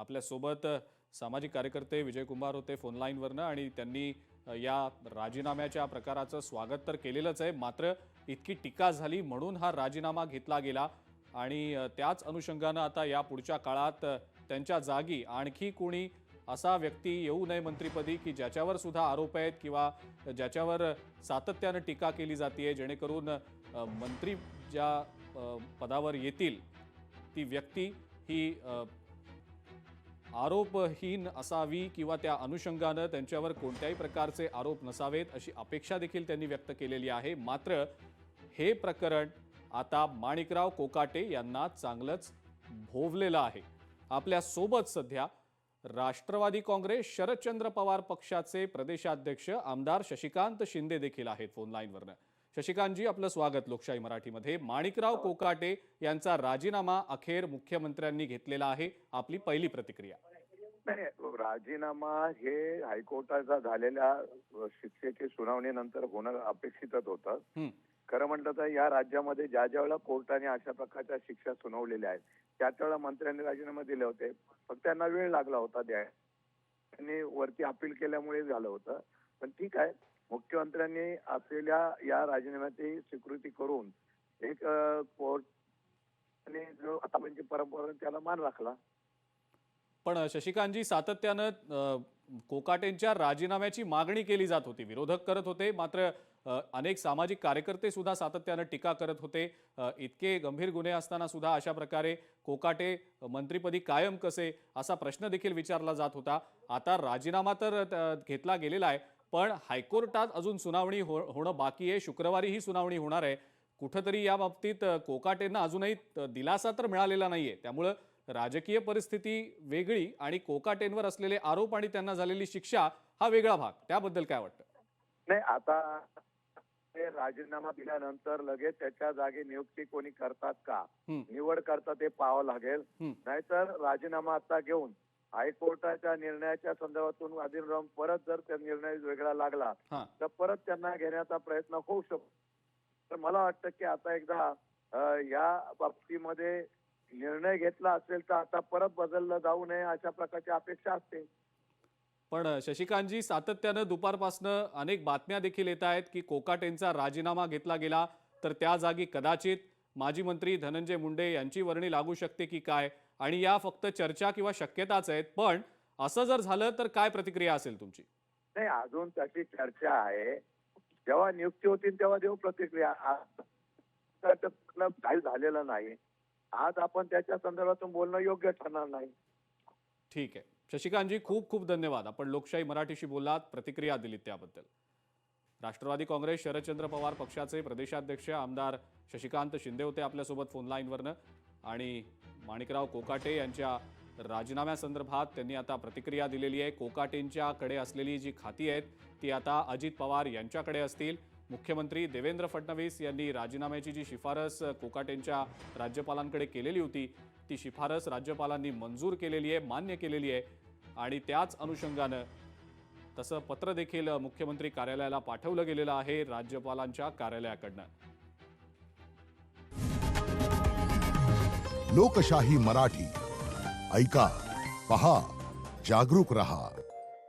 आपल्यासोबत सामाजिक कार्यकर्ते विजय कुंभार होते फोन लाईनवरनं आणि त्यांनी या राजीनाम्याच्या प्रकाराचं स्वागत तर केलेलंच आहे, मात्र इतकी टीका झाली म्हणून हा राजीनामा घेतला गेला आणि त्याच अनुषंगानं आता या पुढच्या काळात त्यांच्या जागी आणखी कोणी असा व्यक्ती येऊ नये मंत्रिपदी की ज्याच्यावर सुद्धा आरोप आहेत किंवा ज्याच्यावर सातत्यानं टीका केली जाते, जेणेकरून मंत्री ज्या पदावर येतील ती व्यक्ती ही आरोपहीन असावी किंवा त्या अनुषंगानं त्यांच्यावर कोणत्याही प्रकारचे आरोप नसावेत अशी अपेक्षा देखील त्यांनी व्यक्त केलेली आहे। मात्र हे प्रकरण आता माणिकराव कोकाटे यांना चांगलंच भोवलेलं आहे। आपल्या सोबत सध्या राष्ट्रवादी काँग्रेस शरदचंद्र पवार पक्षाचे प्रदेशाध्यक्ष आमदार शशिकांत शिंदे देखील आहेत फोन लाईनवरनं। शशिकांतजी, आपलं स्वागत लोकशाही मराठीमध्ये। माणिकराव कोकाटे यांचा राजीनामा अखेर मुख्यमंत्र्यांनी घेतलेला आहे, आपली पहिली प्रतिक्रिया? नाही, राजीनामा हे हायकोर्टाचा झालेल्या शिक्षेची सुनावणीनंतर होणं अपेक्षितच होतं। खरं म्हटलं तर या राज्यामध्ये ज्या वेळेला कोर्टाने अशा प्रकारच्या शिक्षा सुनावलेल्या आहेत त्यावेळेला मंत्र्यांनी राजीनामा दिले होते, फक्त त्यांना वेळ लागला होता द्यायला, त्यांनी वरती अपील केल्यामुळे झालं होतं। पण ठीक आहे, मुख्यमंत्र्यांनी आपल्या या राजीनाम्याची स्वीकृती करून एक कोर्ट आणि जो आतापर्यंतची परंपरा त्याला मान राखला। पण शशिकांतजी, सातत्यानं कोकाटेंच्या राजीनाम्याची मागणी केली जात होती, विरोधक करत होते, मात्र अनेक सामाजिक कार्यकर्ते सुद्धा सातत्यानं टीका करत होते। इतके गंभीर गुन्हे असताना सुद्धा अशा प्रकारे कोकाटे मंत्रिपदी कायम कसे असा प्रश्न देखील विचारला जात होता। आता राजीनामा तर घेतला गेलेला आहे, पण हायकोर्टात अजून सुनावणी होणं बाकी आहे, शुक्रवारी ही सुनावणी होणार आहे। कुठंतरी या बाबतीत कोकाटेंना अजूनही दिलासा तर मिळालेला नाहीये, त्यामुळे राजकीय परिस्थिती वेगळी आणि कोकाटेंवर असलेले आरोप आणि त्यांना झालेली शिक्षा हा वेगळा भाग, त्याबद्दल काय वाटतं? नाही, आता राजीनामा दिल्यानंतर लगेच त्याच्या जागी नियुक्ती कोणी करतात का, निवड करतात ते पाहावं लागेल। नाहीतर राजीनामा आता घेऊन हायकोर्टाच्या निर्णयाच्या संदर्भातून अधीन राहून परत जर त्या निर्णय वेगळा लागला तर परत त्यांना घेण्याचा प्रयत्न होऊ शकतो। तर मला वाटतं की आता एकदा या बाबतीमध्ये निर्णय घेतला असेल तर आता परत बदललं जाऊ नये अशा प्रकारची अपेक्षा असते। पण शशिकांतजी, सातत्यानं दुपारपासनं अनेक बातम्या देखील येत आहेत की कोकाटेंचा राजीनामा घेतला गेला तर त्या जागी कदाचित माजी मंत्री धनंजय मुंडे यांची वर्णी लागू शकते की काय, आणि या फक्त चर्चा किंवा शक्यताच आहेत, पण असं जर झालं तर काय प्रतिक्रिया असेल तुमची? नाही, अजून तशी चर्चा आहे, जेव्हा नियुक्ती होतील तेव्हा देऊ प्रतिक्रिया। काही झालेलं नाही, आज आपण त्याच्या संदर्भातून बोलणं योग्य ठरणार नाही। ठीक आहे शशिकांतजी, खूप खूप धन्यवाद, आपण लोकशाही मराठीशी बोललात, प्रतिक्रिया दिलीत त्याबद्दल। राष्ट्रवादी काँग्रेस शरदचंद्र पवार पक्षाचे प्रदेशाध्यक्ष आमदार शशिकांत शिंदे होते आपल्यासोबत फोन लाईनवरनं, आणि माणिकराव कोकाटे यांच्या राजीनाम्यासंदर्भात त्यांनी आता प्रतिक्रिया दिलेली आहे। कोकाटेंच्याकडे असलेली जी खाती आहेत ती आता अजित पवार यांच्याकडे असतील। मुख्यमंत्री देवेंद्र फडणवीस यांनी राजीनाम्याची जी शिफारस कोकाटेंच्या राज्यपालांकडे केलेली होती ती शिफारस राज्यपालांनी मंजूर केलेली आहे, मान्य केलेली आहे, आणि त्याच अनुषंगानं तसं पत्र देखील मुख्यमंत्री कार्यालयाला पाठवलं गेलेलं आहे राज्यपालांच्या कार्यालयाकडनं। लोकशाही मराठी ऐका, पहा, जागरूक रहा।